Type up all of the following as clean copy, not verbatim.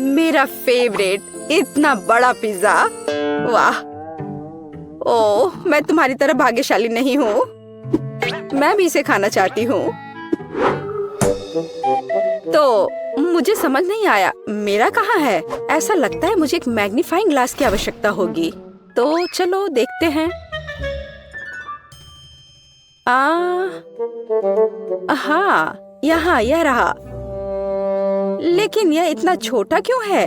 मेरा फेवरेट इतना बड़ा पिज्जा। वाह, ओह, मैं तुम्हारी तरह भाग्यशाली नहीं हूँ। मैं भी इसे खाना चाहती हूँ। तो मुझे समझ नहीं आया, मेरा कहाँ है? ऐसा लगता है मुझे एक मैग्नीफाइंग ग्लास की आवश्यकता होगी। तो चलो देखते हैं। हाँ, यहाँ यह रहा। लेकिन यह इतना छोटा क्यों है?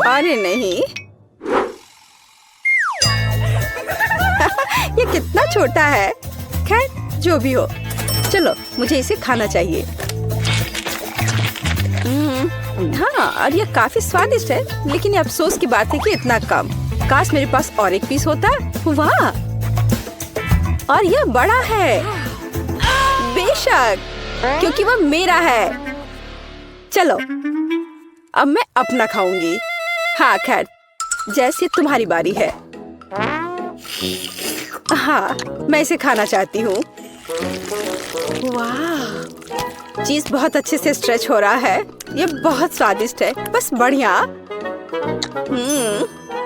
अरे नहीं। ये कितना छोटा है। खैर, जो भी हो, चलो मुझे इसे खाना चाहिए। हाँ, और यह काफी स्वादिष्ट है, लेकिन ये अफसोस की बात है कि इतना कम। काश मेरे पास और एक पीस होता। वाह, और यह बड़ा है। बेशक, क्योंकि वह मेरा है। चलो, अब मैं अपना खाऊंगी। हाँ, खैर, जैसे तुम्हारी बारी है। हाँ, मैं इसे खाना चाहती हूँ। वाह, चीज बहुत अच्छे से स्ट्रेच हो रहा है। ये बहुत स्वादिष्ट है, बस बढ़िया।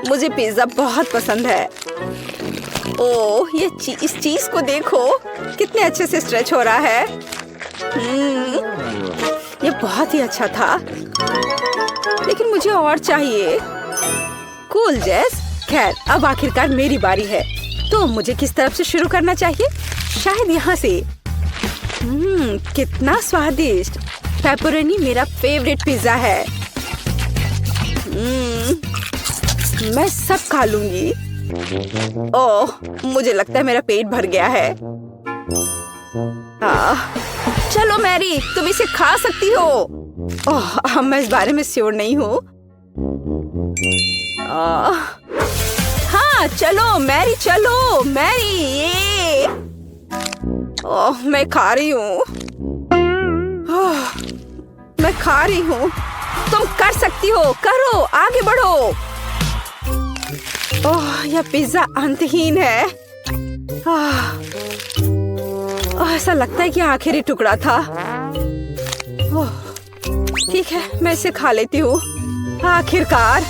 मुझे पिज्जा बहुत पसंद है। ओह, ये इस चीज को देखो, कितने अच्छे से स्ट्रेच हो रहा है। ये बहुत ही अच्छा था, लेकिन मुझे और चाहिए। कूल जेस। खैर, अब आखिरकार मेरी बारी है। तो मुझे किस तरफ से शुरू करना चाहिए? शायद यहाँ से। कितना स्वादिष्ट। पेपरोनी मेरा फेवरेट पिज्जा है। मैं सब खा लूंगी। ओह, मुझे लगता है मेरा पेट भर गया है। चलो मैरी, तुम इसे खा सकती हो। ओह, मैं इस बारे में श्योर नहीं हूँ। हाँ, चलो मैरी, चलो मैरी। ये ओह, मैं खा रही हूँ। मैं खा रही हूँ। तुम कर सकती हो, करो, आगे बढ़ो। ओह, यह पिज्जा अंतहीन है। ऐसा लगता है कि आखिरी टुकड़ा था। ओह, ठीक है, मैं इसे खा लेती हूँ। आखिरकार।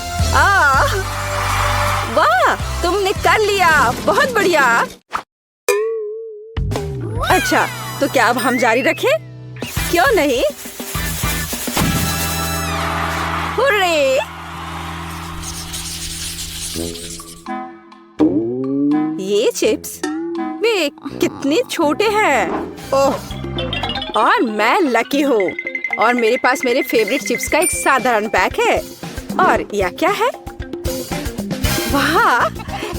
वाह, तुमने कर लिया, बहुत बढ़िया। अच्छा, तो क्या अब हम जारी रखें? क्यों नहीं? हुर्रे! ये चिप्स वे कितने छोटे हैं। ओह, और मैं लकी हूँ। और मेरे पास मेरे फेवरेट चिप्स का एक साधारण पैक है। और यह क्या है? वाह,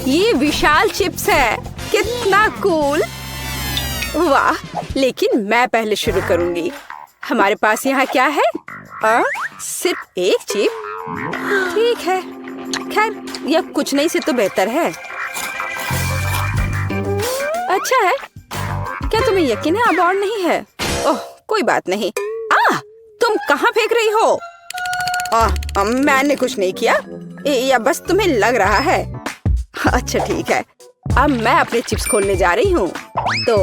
ये विशाल चिप्स है। कितना कूल। वाह, लेकिन मैं पहले शुरू करूंगी। हमारे पास यहाँ क्या है? सिर्फ एक चिप। ठीक है, खैर, यह कुछ नहीं से तो बेहतर है। अच्छा है। क्या तुम्हें यकीन है अब और नहीं है? ओह, कोई बात नहीं। तुम कहाँ फेंक रही हो? मैंने कुछ नहीं किया, या बस तुम्हें लग रहा है। अच्छा ठीक है, अब मैं अपने चिप्स खोलने जा रही हूँ। तो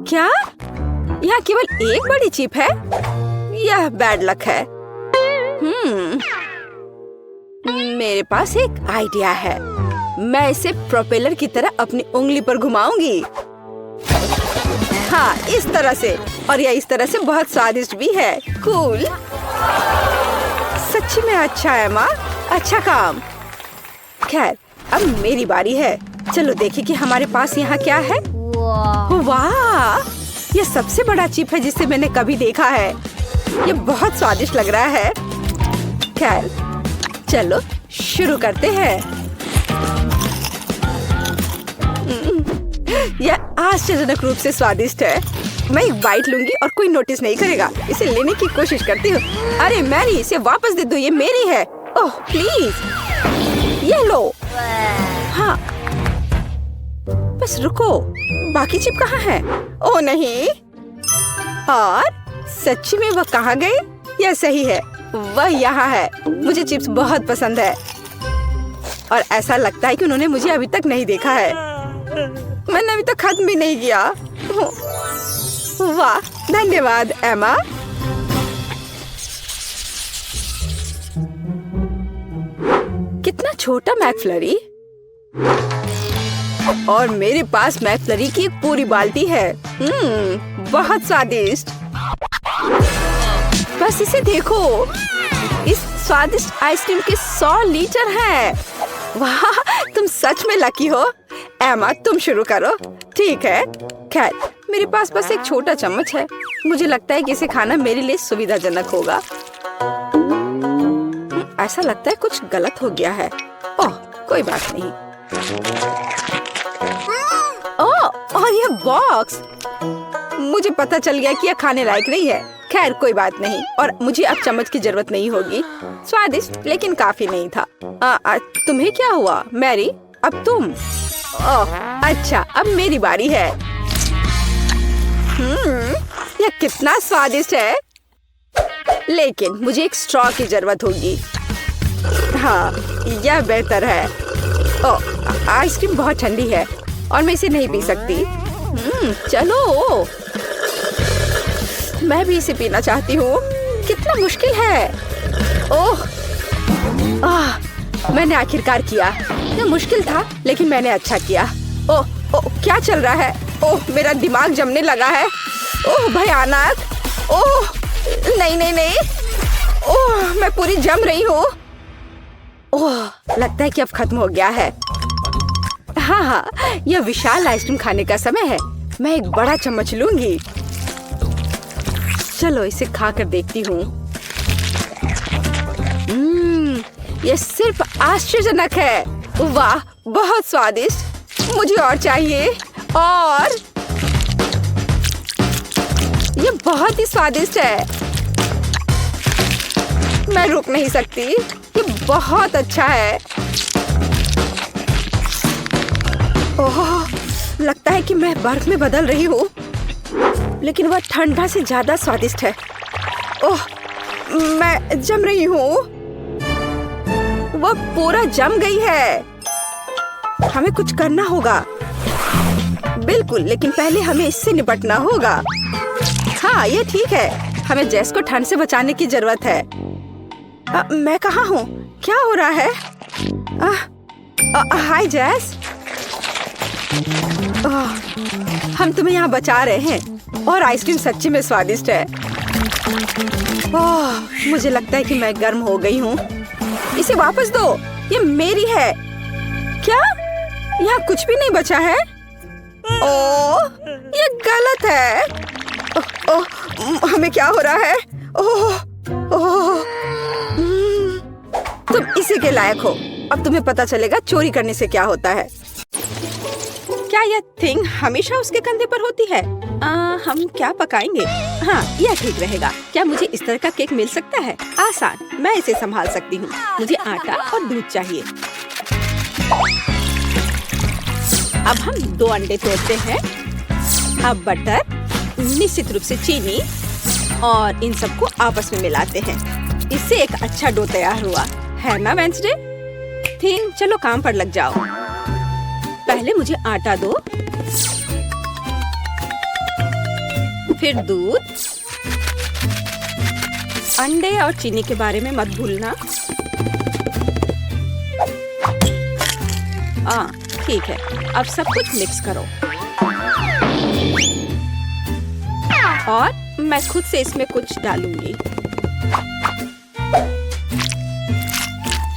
क्या यहाँ केवल एक बड़ी चिप है? यह बैड लक है। मेरे पास एक आइडिया है। मैं इसे प्रोपेलर की तरह अपनी उंगली पर घुमाऊंगी। हाँ, इस तरह से। और यह इस तरह से बहुत स्वादिष्ट भी है। कूल। सच्ची में अच्छा है माँ, अच्छा काम। खैर, अब मेरी बारी है। चलो देखें कि हमारे पास यहाँ क्या है। वाह, यह सबसे बड़ा चिप है जिसे मैंने कभी देखा है। यह बहुत स्वादिष्ट लग रहा है। खैर, चलो शुरू करते हैं। यह आश्चर्यजनक रूप से स्वादिष्ट है। मैं एक बाइट लूंगी और कोई नोटिस नहीं करेगा। इसे लेने की कोशिश करती हूँ। अरे मैरी, इसे वापस दे दो, ये मेरी है। ओह प्लीज, ये लो। हाँ, बस रुको, बाकी चिप कहाँ है? ओह नहीं। और सच्ची में वह कहाँ गई? यह सही है, वह यहाँ है। मुझे चिप्स बहुत पसंद है और ऐसा लगता है कि उन्होंने मुझे अभी तक नहीं देखा है। मैंने अभी तक खत्म भी नहीं किया। वाह, धन्यवाद एमा। छोटा मैकफ्लरी और मेरे पास मैकफ्लरी की एक पूरी बाल्टी है। बहुत स्वादिष्ट। बस इसे देखो, इस स्वादिष्ट आइसक्रीम के 100 लीटर हैं। वाह, तुम सच में लकी हो। एमा, तुम शुरू करो। ठीक है। खैर, मेरे पास बस एक छोटा चम्मच है। मुझे लगता है कि इसे खाना मेरे लिए सुविधाजनक होगा। ऐसा लगता है कुछ गलत हो गया है। ओह, कोई बात नहीं। ओह, ये बॉक्स, मुझे पता चल गया कि यह खाने लायक नहीं है। खैर, कोई बात नहीं, और मुझे अब चम्मच की जरूरत नहीं होगी। स्वादिष्ट लेकिन काफी नहीं था। तुम्हें क्या हुआ मैरी? अब तुम। ओह, अच्छा, अब मेरी बारी है। यह कितना स्वादिष्ट है, लेकिन मुझे एक स्ट्रॉ की जरूरत होगी। हाँ, यह बेहतर है। ओह, आइसक्रीम बहुत ठंडी है और मैं इसे नहीं पी सकती। चलो, मैं भी इसे पीना चाहती हूँ। कितना मुश्किल है। ओह, मैंने आखिरकार किया। यह मुश्किल था, लेकिन मैंने अच्छा किया। ओह, क्या चल रहा है? ओह, मेरा दिमाग जमने लगा है। ओह, भयानक। ओह, नहीं नहीं नहीं। ओह, मैं पूरी जम रही हूँ। ओह, लगता है कि अब खत्म हो गया है। हाँ, यह विशाल आइसक्रीम खाने का समय है। मैं एक बड़ा चम्मच लूंगी। चलो, इसे खाकर देखती हूँ। यह सिर्फ आश्चर्यजनक है। वाह, बहुत स्वादिष्ट। मुझे और चाहिए। और यह बहुत ही स्वादिष्ट है। मैं रुक नहीं सकती। यह बहुत अच्छा है। ओह, लगता है कि मैं बर्फ में बदल रही हूँ, लेकिन वह ठंडा से ज्यादा स्वादिष्ट है। ओह, मैं जम रही हूँ। वह पूरा जम गई है। हमें कुछ करना होगा। बिल्कुल, लेकिन पहले हमें इससे निपटना होगा। हाँ, ये ठीक है। हमें जेस को ठंड से बचाने की जरूरत है। मैं कहाँ हूँ? क्या हो रहा है? हाय जेस। हम तुम्हें यहाँ बचा रहे हैं और आइसक्रीम सच्ची में स्वादिष्ट है। मुझे लगता है कि मैं गर्म हो गई हूँ। इसे वापस दो, ये मेरी है। क्या? यहाँ कुछ भी नहीं बचा है? ओह, ये गलत है। हमें क्या हो रहा है? तुम इसी के लायक हो। अब तुम्हें पता चलेगा चोरी करने से क्या होता है। क्या यह थिंग हमेशा उसके कंधे पर होती है? हम क्या पकाएंगे? हाँ, यह ठीक रहेगा। क्या मुझे इस तरह का केक मिल सकता है? आसान, मैं इसे संभाल सकती हूँ। मुझे आटा और दूध चाहिए। अब हम 2 अंडे तोड़ते हैं। अब बटर, निश्चित रूप से चीनी, और इन सबको आपस में मिलाते हैं। इससे एक अच्छा डो तैयार हुआ है ना वेंसडे? थिंग, चलो काम पर लग जाओ। पहले मुझे आटा दो, फिर दूध, अंडे और चीनी के बारे में मत भूलना। ठीक है। अब सब कुछ मिक्स करो और मैं खुद से इसमें कुछ डालूंगी।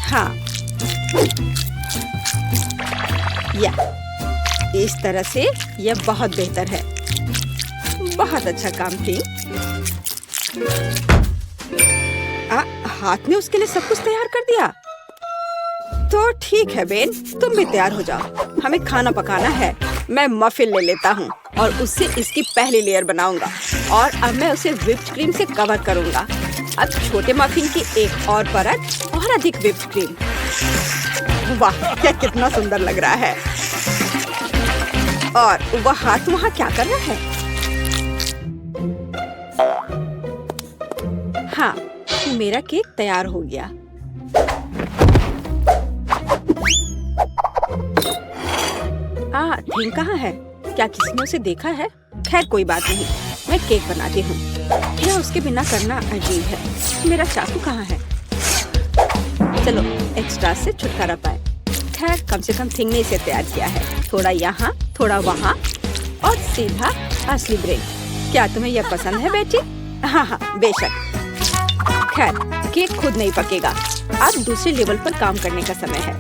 हाँ, इस तरह से यह बहुत बेहतर है। बहुत अच्छा काम की। हाथ ने उसके लिए सब कुछ तैयार कर दिया। तो ठीक है बेन, तुम भी तैयार हो जाओ। हमें खाना पकाना है। मैं मफिन ले लेता हूँ और उससे इसकी पहली लेयर बनाऊंगा, और अब मैं उसे व्हिप्ड क्रीम से कवर करूंगा। अब छोटे मफिन की एक और परत और अधिक व्हिप्ड क्रीम। वाह, क्या कितना सुंदर लग रहा है। और वह हाथ वहाँ क्या कर रहा है? हाँ, मेरा केक तैयार हो गया। थिंग कहाँ है? क्या किसी ने उसे देखा है? खैर, कोई बात नहीं, मैं केक बनाती हूँ। यह उसके बिना करना अजीब है। मेरा चाकू कहाँ है? चलो एक्स्ट्रा से छुटकारा पाए। खैर कम से कम थिंग ने इसे तैयार किया है। थोड़ा यहाँ, थोड़ा वहाँ और सीधा असली ब्रेड। क्या तुम्हें यह पसंद है बेटी? हाँ हाँ बेशक। खैर केक खुद नहीं पकेगा, अब दूसरे लेवल पर काम करने का समय है।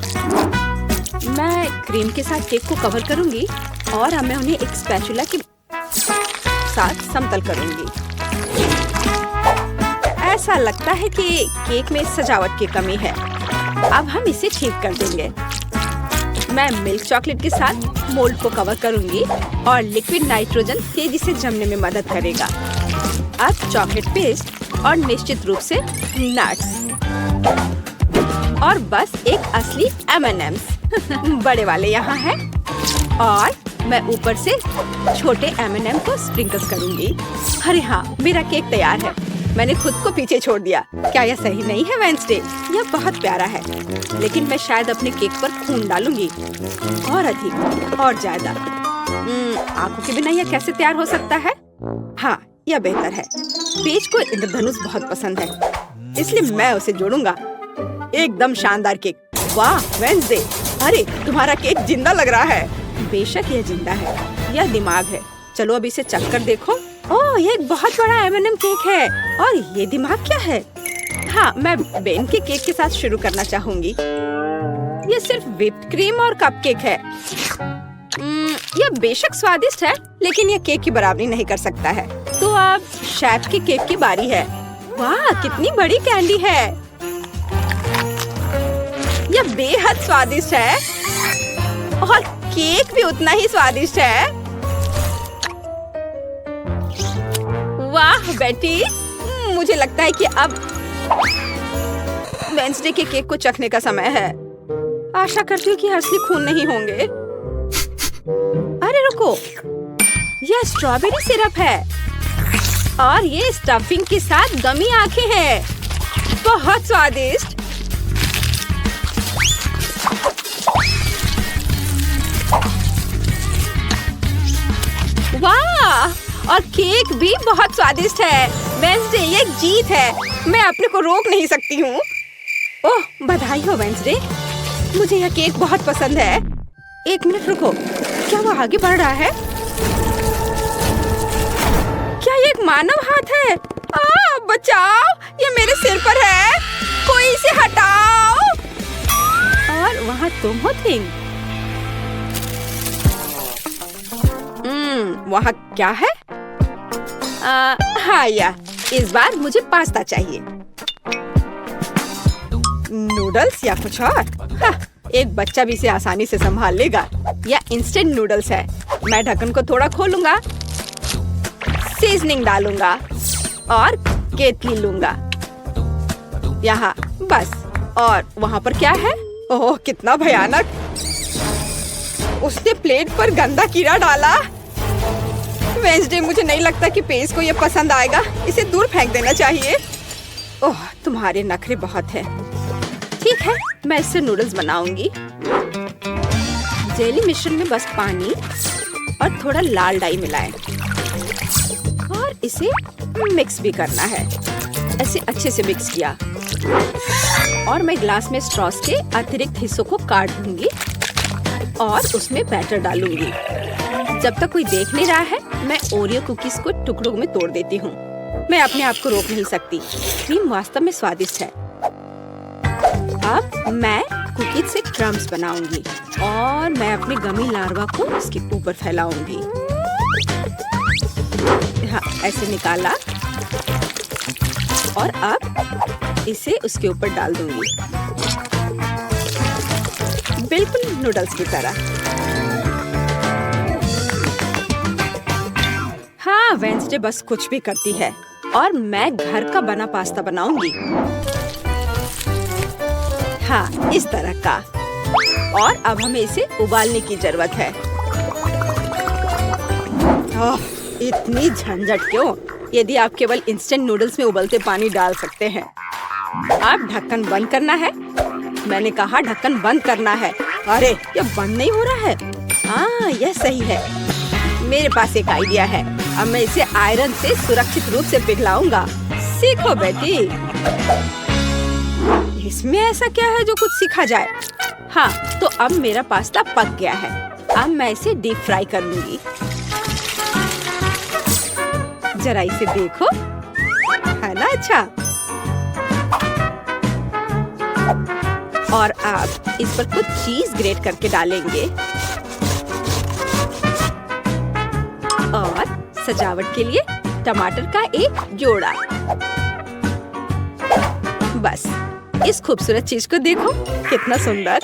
मैं क्रीम के साथ केक को कवर करूंगी और अब मैं उन्हें एक स्पैचुला के साथ समतल करूंगी। ऐसा लगता है कि केक में सजावट की कमी है। अब हम इसे ठीक कर देंगे। मैं मिल्क चॉकलेट के साथ मोल्ड को कवर करूंगी और लिक्विड नाइट्रोजन तेजी से जमने में मदद करेगा। अब चॉकलेट पेस्ट और निश्चित रूप से नट्स और बस एक असली M&M's बड़े वाले यहाँ हैं और मैं ऊपर से छोटे M&M को स्प्रिंकल करूंगी। अरे हाँ, मेरा केक तैयार है। मैंने खुद को पीछे छोड़ दिया। क्या यह सही नहीं है वेंसडे? यह बहुत प्यारा है, लेकिन मैं शायद अपने केक पर खून डालूंगी और अधिक और ज्यादा। आंखों के बिना यह कैसे तैयार हो सकता है? हाँ, यह बेहतर है। पेज को इंद्रधनुष बहुत पसंद है, इसलिए मैं उसे जोड़ूंगा। एकदम शानदार केक। वाह वेंसडे, अरे तुम्हारा केक जिंदा लग रहा है। बेशक यह जिंदा है, यह दिमाग है। चलो अब इसे चख कर देखो। ओह, ये एक बहुत बड़ा M&M केक है और ये दिमाग क्या है? हाँ, मैं बेन के केक के साथ शुरू करना चाहूंगी। ये सिर्फ व्हिप्ड क्रीम और कपकेक है। यह बेशक स्वादिष्ट है, लेकिन यह केक की बराबरी नहीं कर सकता है। तो अब शेफ के केक की बारी है। वाह, कितनी बड़ी कैंडी है। यह बेहद स्वादिष्ट है और केक भी उतना ही स्वादिष्ट है। वाह बेटी, मुझे लगता है कि अब वेंसडे के केक को चखने का समय है। आशा करती हूँ कि असली खून नहीं होंगे। अरे रुको, यह स्ट्रॉबेरी सिरप है और ये स्टफिंग के साथ गमी आंखें हैं। बहुत स्वादिष्ट। वाह, और केक भी बहुत स्वादिष्ट है। वेंसडे, ये एक जीत है। मैं अपने को रोक नहीं सकती हूँ। ओह, बधाई हो वेंसडे, मुझे यह केक बहुत पसंद है। एक मिनट रुको, क्या वो आगे बढ़ रहा है? क्या ये एक मानव हाथ है? बचाओ, ये मेरे सिर पर है। कोई इसे हटाओ। और वहाँ तुम हो थिंग। वहाँ क्या है? हाँ या, इस बार मुझे पास्ता चाहिए। नूडल्स या कुछ और? हाँ, एक बच्चा भी इसे आसानी से संभाल लेगा। यह इंस्टेंट नूडल्स है। मैं ढक्कन को थोड़ा खोलूंगा, सीजनिंग डालूंगा और केतली लूंगा। यहाँ बस। और वहाँ पर क्या है? ओह, कितना भयानक। उसने प्लेट पर गंदा कीड़ा डाला। वेंसडे, मुझे नहीं लगता कि पेज को यह पसंद आएगा। इसे दूर फेंक देना चाहिए। ओह, तुम्हारे नखरे बहुत हैं। ठीक है, मैं इससे नूडल्स बनाऊंगी। जेली मिश्रण में बस पानी और थोड़ा लाल डाई मिलाएं और इसे मिक्स भी करना है। ऐसे अच्छे से मिक्स किया और मैं ग्लास में स्ट्रॉस के अतिरिक्त हिस्सों को काट दूंगी और उसमें बैटर डालूंगी। जब तक कोई देख नहीं रहा है, मैं ओरियो कुकीज को टुकड़ों में तोड़ देती हूँ। मैं अपने आप को रोक नहीं सकती। क्रीम वास्तव में स्वादिष्ट है। अब मैं कुकीज से क्रम्स बनाऊंगी और मैं अपने गमी लार्वा को इसके ऊपर फैलाऊंगी। हाँ, ऐसे निकाला और अब इसे उसके ऊपर डाल दूंगी, बिल्कुल नूडल्स की तरह। हाँ, वेंसडे बस कुछ भी करती है और मैं घर का बना पास्ता बनाऊंगी। हाँ, इस तरह का। और अब हमें इसे उबालने की जरूरत है। ओह, इतनी झंझट क्यों? यदि आप केवल इंस्टेंट नूडल्स में उबलते पानी डाल सकते हैं। अब ढक्कन बंद करना है। मैंने कहा ढक्कन बंद करना है। अरे, ये बंद नहीं हो रहा है। हाँ, यह सही है। मेरे पास एक आइडिया है। अब मैं इसे आयरन से सुरक्षित रूप से पिघलाऊंगा। सीखो बेटी। इसमें ऐसा क्या है जो कुछ सीखा जाए? हाँ, तो अब मेरा पास्ता पक गया है। अब मैं इसे डीप फ्राई कर लूंगी। जरा इसे देखो, है ना अच्छा? और अब इस पर कुछ चीज ग्रेट करके डालेंगे और सजावट के लिए टमाटर का एक जोड़ा। बस इस खूबसूरत चीज को देखो, कितना सुंदर।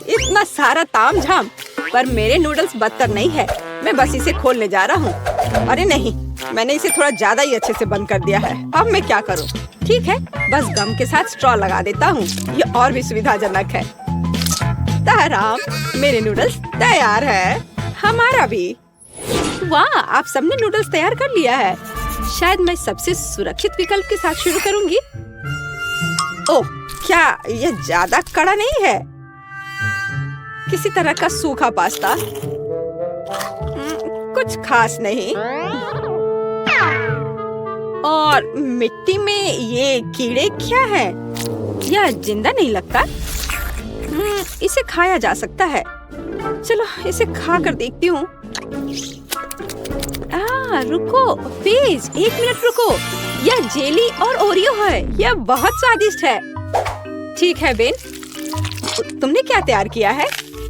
इतना सारा तामझाम, पर मेरे नूडल्स बदतर नहीं है। मैं बस इसे खोलने जा रहा हूँ। अरे नहीं, मैंने इसे थोड़ा ज्यादा ही अच्छे से बंद कर दिया है। अब मैं क्या करूँ? ठीक है, बस गम के साथ स्ट्रॉ लगा देता हूँ। ये और भी सुविधाजनक है। ताराम, मेरे नूडल्स तैयार है। हमारा भी। वाह, आप सबने नूडल्स तैयार कर लिया है। शायद मैं सबसे सुरक्षित विकल्प के साथ शुरू करूंगी। ओह, क्या यह ज्यादा कड़ा नहीं है? किसी तरह का सूखा पास्ता, कुछ खास नहीं। और मिट्टी में ये कीड़े क्या है? यह जिंदा नहीं लगता। इसे खाया जा सकता है। चलो इसे खा कर देखती हूँ। रुको प्लीज, 1 मिनट रुको। यह जेली और ओरियो है। यह बहुत स्वादिष्ट है। ठीक है बेन, तुमने क्या तैयार किया है?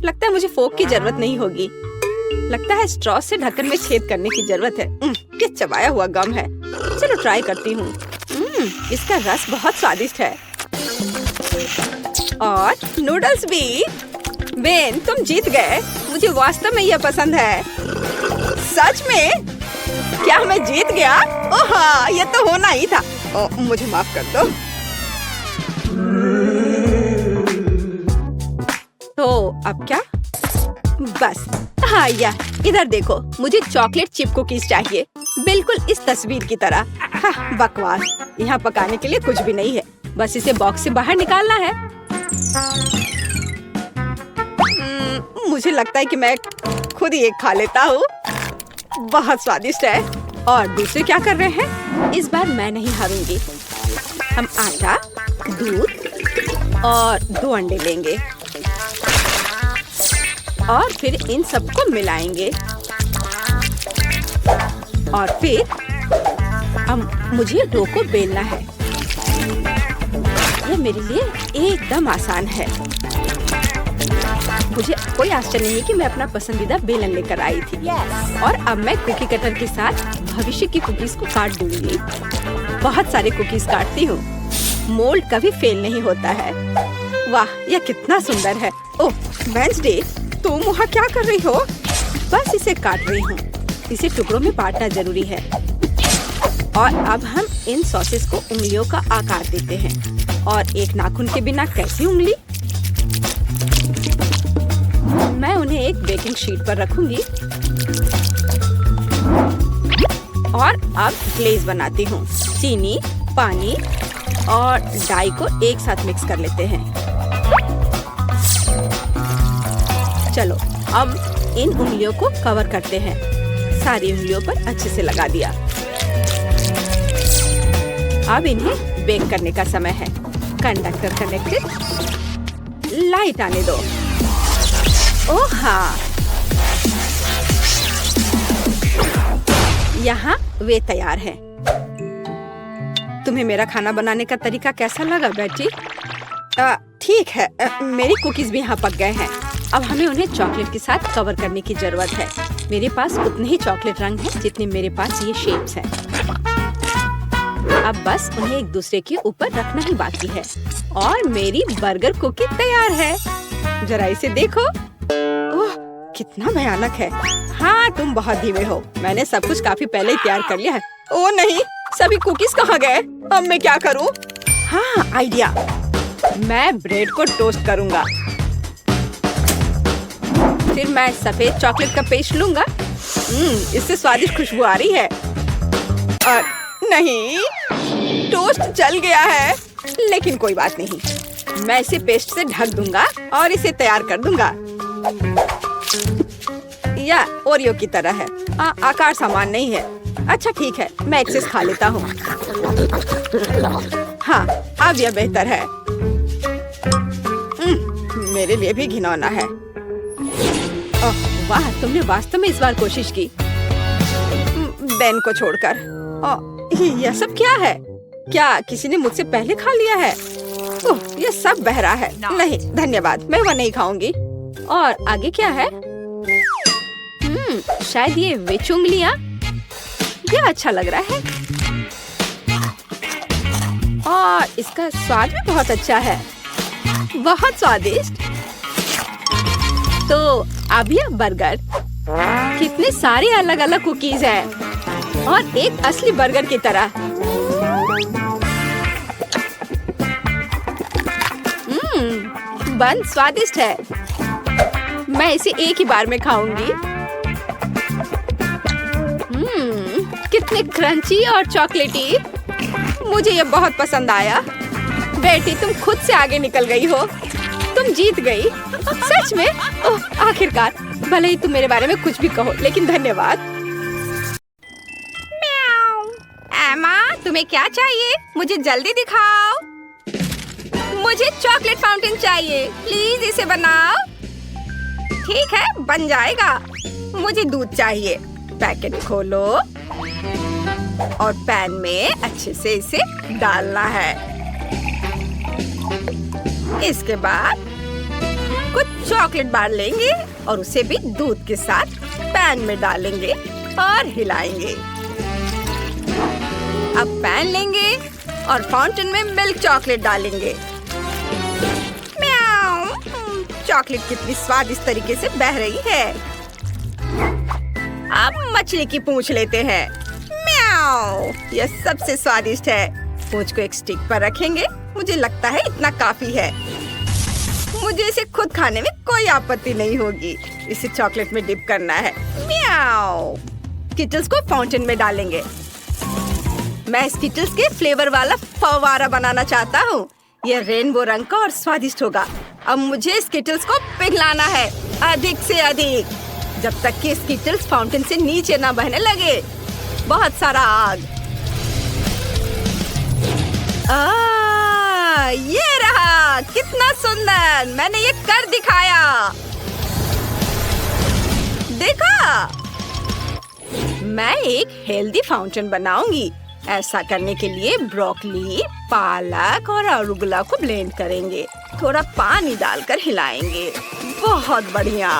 लगता है मुझे फोक की जरूरत नहीं होगी। लगता है स्ट्रॉ से ढक्कन में छेद करने की जरूरत है। क्या चबाया हुआ गम है। चलो ट्राई करती हूँ। इसका रस बहुत स्वादिष्ट है। और नूडल्स भी। बेन, तुम जीत गए। मुझे वास्तव में यह पसंद है। सच में? क्या मैं जीत गया? ओह हाँ, ये तो होना ही था। मुझे माफ कर दो। तो अब क्या? बस हाँ, यह इधर देखो। मुझे चॉकलेट चिप कुकीज चाहिए, बिल्कुल इस तस्वीर की तरह। हाँ, बकवास। यहाँ पकाने के लिए कुछ भी नहीं है। बस इसे बॉक्स से बाहर निकालना है। मुझे लगता है कि मैं खुद ही एक खा लेता हूँ। बहुत स्वादिष्ट है। और दूसरे क्या कर रहे हैं? इस बार मैं नहीं हारूंगी। हम आटा, दूध और 2 अंडे लेंगे और फिर इन सबको मिलाएंगे। और फिर मुझे डो को बेलना है। यह मेरे लिए एकदम आसान है। मुझे कोई आश्चर्य नहीं कि मैं अपना पसंदीदा बेलन लेकर आई थी। और अब मैं कुकी कटर के साथ भविष्य की कुकीज को काट दूंगी। बहुत सारे कुकीज काटती हूँ। मोल्ड कभी फेल नहीं होता है। वाह, यह कितना सुंदर है। ओह वेंसडे, तुम वहाँ क्या कर रही हो? बस इसे काट रही हूँ। इसे टुकड़ों में बांटना जरूरी है। और अब हम इन सॉसेस को उंगलियों का आकार देते हैं। और एक नाखून के बिना कैसी उंगली? मैं उन्हें एक बेकिंग शीट पर रखूंगी और अब ग्लेज बनाती हूँ। चीनी, पानी और डाई को एक साथ मिक्स कर लेते हैं। चलो अब इन उंगलियों को कवर करते हैं। सारी उंगलियों पर अच्छे से लगा दिया। अब इन्हें बेक करने का समय है। Conductor connected. लाइट आने दो। ओह हाँ, यहाँ वे तैयार हैं। तुम्हें मेरा खाना बनाने का तरीका कैसा लगा बेटी? ठीक है, मेरी कुकीज भी यहाँ पक गए हैं। अब हमें उन्हें चॉकलेट के साथ कवर करने की जरूरत है। मेरे पास उतने ही चॉकलेट रंग हैं जितने मेरे पास ये शेप्स हैं। अब बस उन्हें एक दूसरे के ऊपर रखना ही बाकी है। और मेरी बर्गर कुकी तैयार है। जरा इसे देखो। ओह, कितना भयानक है। हाँ, तुम बहुत धीमे हो। मैंने सब कुछ काफी पहले ही तैयार कर लिया है। ओह नहीं, सभी कुकीज कहाँ गए? अब मैं क्या करूँ? हाँ, आइडिया। मैं ब्रेड को टोस्ट करूँगा। फिर मैं सफेद चॉकलेट का पेस्ट लूँगा। इससे स्वादिष्ट खुशबू आ रही है। और नहीं, टोस्ट जल गया है। लेकिन कोई बात नहीं, मैं इसे पेस्ट से ढक दूंगा और इसे तैयार कर दूंगा। या ओरियो की तरह है। आकार समान नहीं है। अच्छा ठीक है, मैं एक्सेस खा लेता हूँ। हाँ, अब यह बेहतर है। मेरे लिए भी घिनौना है। ओह वाह, तुमने वास्तव में इस बार कोशिश की। बेन को छोड़कर। ओह, यह सब क्या है? क्या किसी ने मुझसे पहले खा लिया है? ओह, यह सब बह रहा है। नहीं धन्यवाद, मैं वह नहीं खाऊंगी। और आगे क्या है? शायद ये विच उंगलियां। यह अच्छा लग रहा है और इसका स्वाद भी बहुत अच्छा है, बहुत स्वादिष्ट। तो अब यह बर्गर, कितने सारे अलग अलग कुकीज हैं और एक असली बर्गर की तरह। बन स्वादिष्ट है। मैं इसे एक ही बार में खाऊंगी। कितने क्रंची और चॉकलेटी। मुझे ये बहुत पसंद आया। बेटी, तुम खुद से आगे निकल गई हो। तुम जीत गई। सच में? ओह, आखिरकार। भले ही तुम मेरे बारे में कुछ भी कहो, लेकिन धन्यवाद। एमा, तुम्हें क्या चाहिए? मुझे जल्दी दिखाओ। मुझे चॉकलेट फाउंटेन चाहिए। प्लीज इसे बनाओ। ठीक है, बन जाएगा। मुझे दूध चाहिए। पैकेट खोलो और पैन में अच्छे से इसे डालना है। इसके बाद कुछ चॉकलेट बार लेंगे और उसे भी दूध के साथ पैन में डालेंगे और हिलाएंगे। अब पैन लेंगे और फाउंटेन में मिल्क चॉकलेट डालेंगे। म्याऊ, चॉकलेट कितनी स्वादिष्ट तरीके से बह रही है। अब मछली की पूंछ लेते हैं। म्याऊ, यह सबसे स्वादिष्ट है। पूंछ को एक स्टिक पर रखेंगे। मुझे लगता है इतना काफी है। मुझे इसे खुद खाने में कोई आपत्ति नहीं होगी। इसे चॉकलेट में डिप करना है। म्याऊ, स्किटल्स को फाउंटेन में डालेंगे। मैं स्किटल्स के फ्लेवर वाला फव्वारा बनाना चाहता हूँ। यह रेनबो रंग का और स्वादिष्ट होगा। अब मुझे स्किटल्स को पिघलाना है, अधिक से अधिक, जब तक कि स्किटल्स फाउंटेन से नीचे ना बहने लगे। बहुत सारा आग। ये रहा, कितना सुंदर। मैंने ये कर दिखाया। देखा? मैं एक हेल्दी फाउंटेन बनाऊंगी। ऐसा करने के लिए ब्रोकली, पालक और अरुगुला को ब्लेंड करेंगे। थोड़ा पानी डालकर हिलाएंगे। बहुत बढ़िया।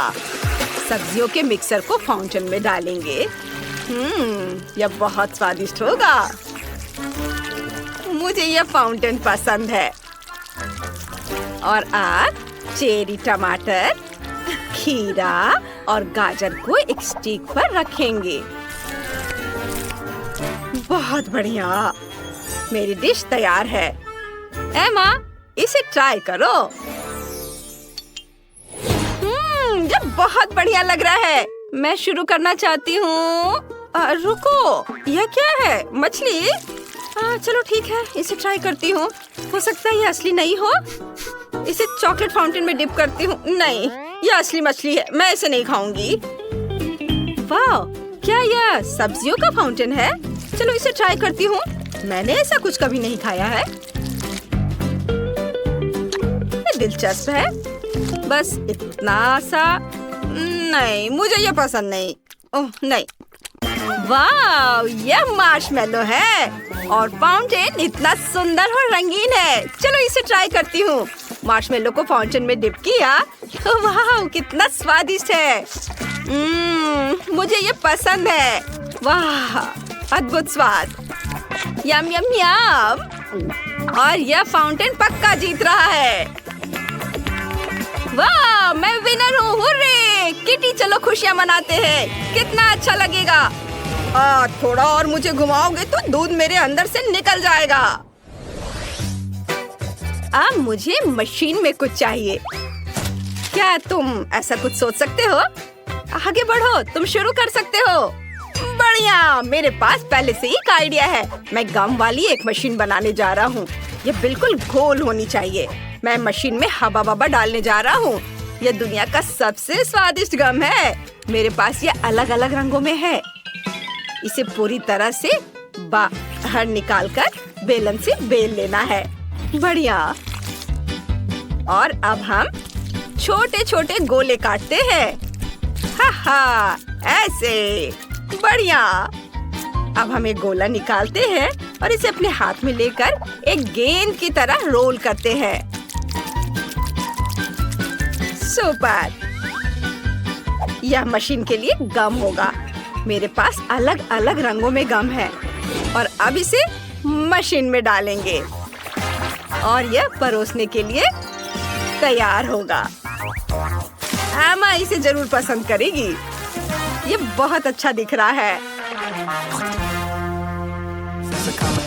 सब्जियों के मिक्सर को फाउंटेन में डालेंगे। यह बहुत स्वादिष्ट होगा। मुझे यह फाउंटेन पसंद है। और आज चेरी टमाटर, खीरा और गाजर को एक स्टिक पर रखेंगे। बहुत बढ़िया। मेरी डिश तैयार है। एमा, इसे ट्राई करो। ये बहुत बढ़िया लग रहा है। मैं शुरू करना चाहती हूँ। रुको, यह क्या है? मछली? चलो ठीक है, इसे ट्राई करती हूँ। हो सकता है ये असली नहीं हो। इसे चॉकलेट फाउंटेन में डिप करती हूँ। नहीं, यह असली मछली है। मैं इसे नहीं खाऊंगी। वाह, क्या यह सब्जियों का फाउंटेन है? चलो इसे ट्राई करती हूँ। मैंने ऐसा कुछ कभी नहीं खाया है। ये दिलचस्प है। बस इतना सा। नहीं, मुझे ये पसंद नहीं। ओह नहीं। वाह, यह मार्शमेलो है और फाउंटेन इतना सुंदर और रंगीन है। चलो इसे ट्राई करती हूँ। मार्शमेलो को फाउंटेन में डिप किया। वाह, कितना स्वादिष्ट है। मुझे ये पसंद है। वाह, अद्भुत स्वाद। यम यम यम। और यह फाउंटेन पक्का जीत रहा है। वाह, मैं विनर हूँ। हुर्रे! किटी, चलो खुशियाँ मनाते हैं। कितना अच्छा लगेगा। थोड़ा और मुझे घुमाओगे तो दूध मेरे अंदर से निकल जाएगा। अब मुझे मशीन में कुछ चाहिए। क्या तुम ऐसा कुछ सोच सकते हो? आगे बढ़ो, तुम शुरू कर सकते हो। बढ़िया, मेरे पास पहले से ही एक आइडिया है। मैं गम वाली एक मशीन बनाने जा रहा हूँ। ये बिल्कुल गोल होनी चाहिए। मैं मशीन में हवा बवा डालने जा रहा हूँ। यह दुनिया का सबसे स्वादिष्ट गम है। मेरे पास ये अलग अलग रंगों में है। इसे पूरी तरह से बाहर निकालकर बेलन से बेल लेना है। बढ़िया। और अब हम छोटे छोटे गोले काटते हैं। हा ऐसे बढ़िया। अब हम एक गोला निकालते हैं और इसे अपने हाथ में लेकर एक गेंद की तरह रोल करते हैं। सुपर। यह मशीन के लिए गम होगा। मेरे पास अलग अलग रंगों में गम है और अब इसे मशीन में डालेंगे और यह परोसने के लिए तैयार होगा। एमा इसे जरूर पसंद करेगी। ये बहुत अच्छा दिख रहा है।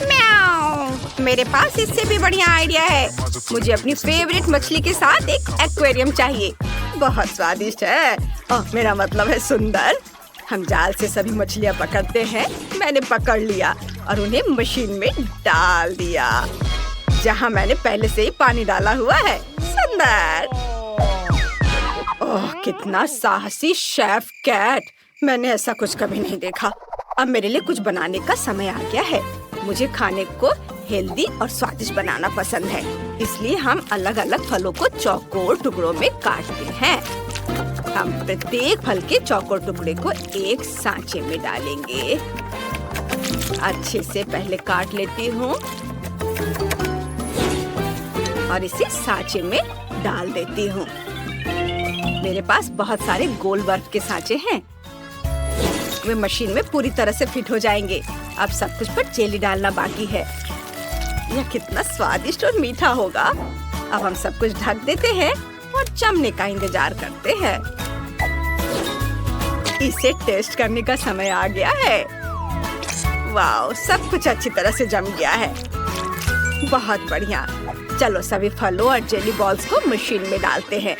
म्याऊ। मेरे पास इससे भी बढ़िया आइडिया है। मुझे अपनी फेवरेट मछली के साथ एक एक्वेरियम चाहिए। बहुत स्वादिष्ट है। मेरा मतलब है सुंदर। हम जाल से सभी मछलियाँ पकड़ते हैं। मैंने पकड़ लिया और उन्हें मशीन में डाल दिया, जहाँ मैंने पहले से ही पानी डाला हुआ है। सुंदर। ओह, कितना साहसी शेफ कैट। मैंने ऐसा कुछ कभी नहीं देखा। अब मेरे लिए कुछ बनाने का समय आ गया है। मुझे खाने को हेल्दी और स्वादिष्ट बनाना पसंद है, इसलिए हम अलग अलग फलों को चौकोर टुकड़ों में काटते हैं। हम प्रत्येक फल के चौकोर टुकड़े को एक सांचे में डालेंगे। अच्छे से पहले काट लेती हूँ और इसे सांचे में डाल देती हूँ। मेरे पास बहुत सारे गोल बर्फ के सांचे हैं। वे मशीन में पूरी तरह से फिट हो जाएंगे। अब सब कुछ पर जेली डालना बाकी है। यह कितना स्वादिष्ट और मीठा होगा। अब हम सब कुछ ढक देते हैं और जमने का इंतजार करते हैं। इसे टेस्ट करने का समय आ गया है। वाह, सब कुछ अच्छी तरह से जम गया है। बहुत बढ़िया। चलो सभी फलों और जेली बॉल्स को मशीन में डालते हैं।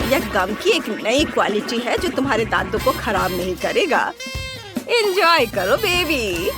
यह गम की एक नई क्वालिटी है जो तुम्हारे दांतों को खराब नहीं करेगा। एंजॉय करो बेबी।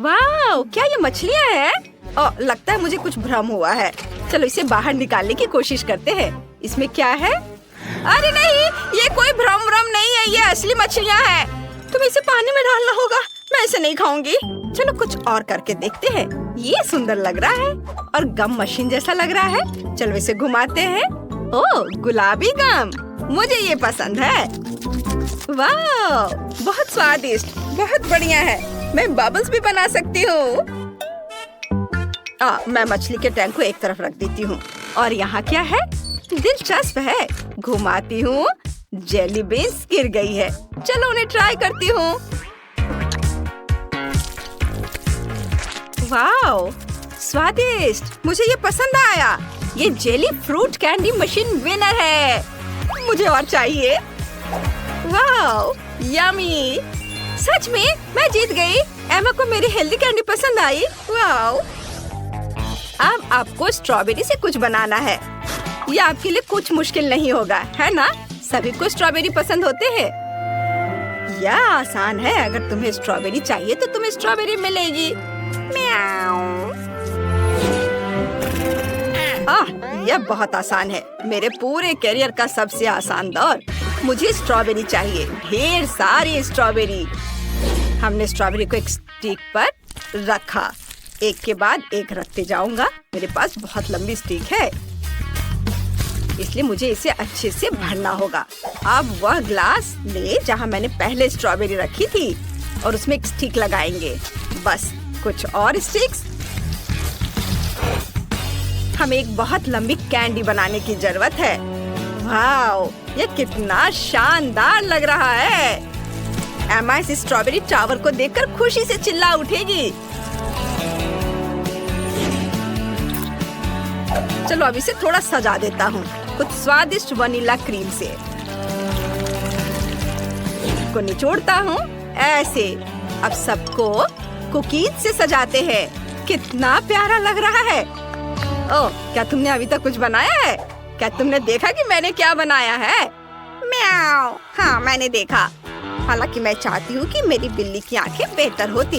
वाह, क्या ये मछलियाँ हैं? ओह, लगता है मुझे कुछ भ्रम हुआ है। चलो इसे बाहर निकालने की कोशिश करते हैं। इसमें क्या है? अरे नहीं, ये कोई भ्रम नहीं है, ये असली मछलियाँ हैं। तुम्हें इसे पानी में डालना होगा। मैं इसे नहीं खाऊंगी। चलो कुछ और करके देखते हैं। ये सुंदर लग रहा है और गम मशीन जैसा लग रहा है। चलो इसे घुमाते हैं। ओह, गुलाबी गम, मुझे ये पसंद है। वाह, बहुत स्वादिष्ट, बहुत बढ़िया है। मैं बबल्स भी बना सकती हूँ। मैं मछली के टैंक को एक तरफ रख देती हूँ और यहाँ क्या है? दिलचस्प है। घुमाती हूँ, जेली बेस गिर गई है। चलो उन्हें ट्राई करती हूँ। वाह, स्वादिष्ट, मुझे ये पसंद आया। ये jelly fruit candy machine winner है। मुझे और चाहिए। वाह, यमी। सच में मैं जीत गई। एमा को मेरी हेल्दी कैंडी पसंद आई। वाह। अब आपको स्ट्रॉबेरी से कुछ बनाना है। ये आपके लिए कुछ मुश्किल नहीं होगा, है ना? सभी को स्ट्रॉबेरी पसंद होते हैं। यह आसान है। अगर तुम्हें स्ट्रॉबेरी चाहिए तो तुम्हें स्ट्रॉबेरी मिलेगी। यह बहुत आसान है। मेरे पूरे करियर का सबसे आसान दौर। मुझे स्ट्रॉबेरी चाहिए, ढेर सारी स्ट्रॉबेरी। हमने स्ट्रॉबेरी को एक स्टिक पर रखा। एक के बाद एक रखते जाऊंगा। मेरे पास बहुत लंबी स्टिक है, इसलिए मुझे इसे अच्छे से भरना होगा। अब वह ग्लास ले जहां मैंने पहले स्ट्रॉबेरी रखी थी और उसमें एक स्टिक लगाएंगे। बस कुछ और स्टिक्स। हमें एक बहुत लंबी कैंडी बनाने की जरूरत है। वाह, यह कितना शानदार लग रहा है। एमा इस स्ट्रॉबेरी टावर को देखकर खुशी से चिल्ला उठेगी। चलो अब इसे थोड़ा सजा देता हूँ कुछ स्वादिष्ट वनीला क्रीम से। को निचोड़ता हूँ ऐसे। अब सबको कुकीज से सजाते हैं। कितना प्यारा लग रहा है। ओह, क्या तुमने अभी तक कुछ बनाया है? क्या तुमने देखा कि मैंने क्या बनाया है? म्याऊ। हाँ, मैंने देखा। हालांकि मैं चाहती हूँ कि मेरी बिल्ली की आंखें बेहतर होती,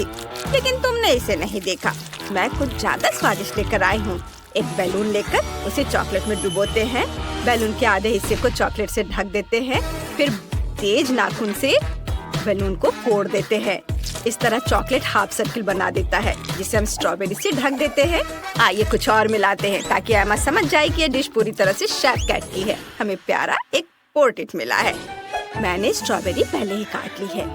लेकिन तुमने इसे नहीं देखा। मैं कुछ ज्यादा स्वादिष्ट लेकर आई हूँ। एक बैलून लेकर उसे चॉकलेट में डुबोते हैं। बैलून के आधे हिस्से को चॉकलेट से ढक देते हैं। फिर तेज नाखून से बैलून को फोड़ देते हैं। इस तरह चॉकलेट हाफ सर्किल बना देता है, जिसे हम स्ट्रॉबेरी से ढक देते हैं। आइए कुछ और मिलाते हैं ताकि एमा समझ जाए कि यह डिश पूरी तरह से शेफ कैट की है। हमें प्यारा एक पोर्ट्रेट मिला है। मैंने स्ट्रॉबेरी पहले ही काट ली है।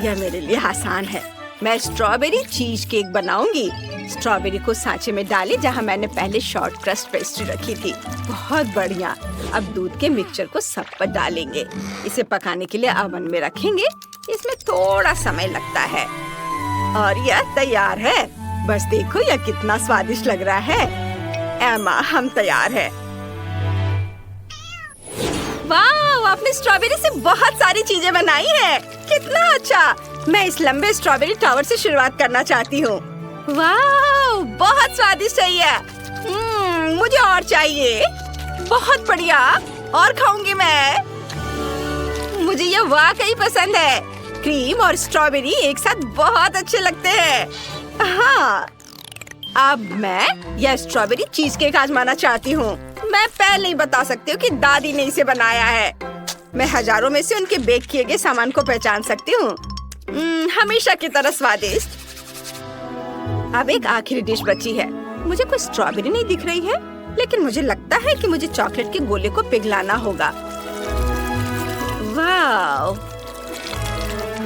यह मेरे लिए आसान है। मैं स्ट्रॉबेरी चीज केक बनाऊंगी। स्ट्रॉबेरी को सांचे में डालें जहां मैंने पहले शॉर्ट क्रस्ट पेस्ट्री रखी थी। बहुत बढ़िया। अब दूध के मिक्सचर को सब पर डालेंगे। इसे पकाने के लिए ओवन में रखेंगे। इसमें थोड़ा समय लगता है और यह तैयार है। बस देखो यह कितना स्वादिष्ट लग रहा है। एमा, हम तैयार है। वाह, आपने स्ट्रॉबेरी से बहुत सारी चीजें बनाई है। कितना अच्छा। मैं इस लंबे स्ट्रॉबेरी टावर से शुरुआत करना चाहती हूँ। वाह, बहुत स्वादिष्ट है यह। मुझे और चाहिए। बहुत बढ़िया, और खाऊंगी मैं। मुझे यह वाकई पसंद है। क्रीम और स्ट्रॉबेरी एक साथ बहुत अच्छे लगते हैं। हाँ, अब मैं यह स्ट्रॉबेरी चीज केक आजमाना चाहती हूँ। मैं पहले ही बता सकती हूँ कि दादी ने इसे बनाया है। मैं हजारों में से उनके बेक किए गए सामान को पहचान सकती हूँ। हमेशा की तरह स्वादिष्ट। अब एक आखिरी डिश बची है। मुझे कोई स्ट्रॉबेरी नहीं दिख रही है, लेकिन मुझे लगता है कि मुझे चॉकलेट के गोले को पिघलाना होगा। वाह,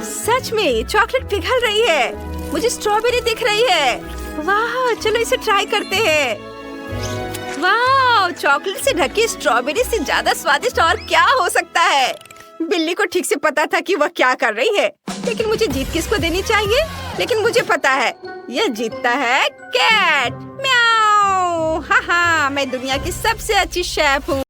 सच में चॉकलेट पिघल रही है। मुझे स्ट्रॉबेरी दिख रही है। वाह, चलो इसे ट्राई करते हैं। वाह, चॉकलेट से ढकी स्ट्रॉबेरी से ज्यादा स्वादिष्ट और क्या हो सकता है। बिल्ली को ठीक से पता था कि वह क्या कर रही है, लेकिन मुझे जीत किसको देनी चाहिए। लेकिन मुझे पता है, यह जीतता है कैट। म्याऊ। हाँ, मैं दुनिया की सबसे अच्छी शेफ हूँ।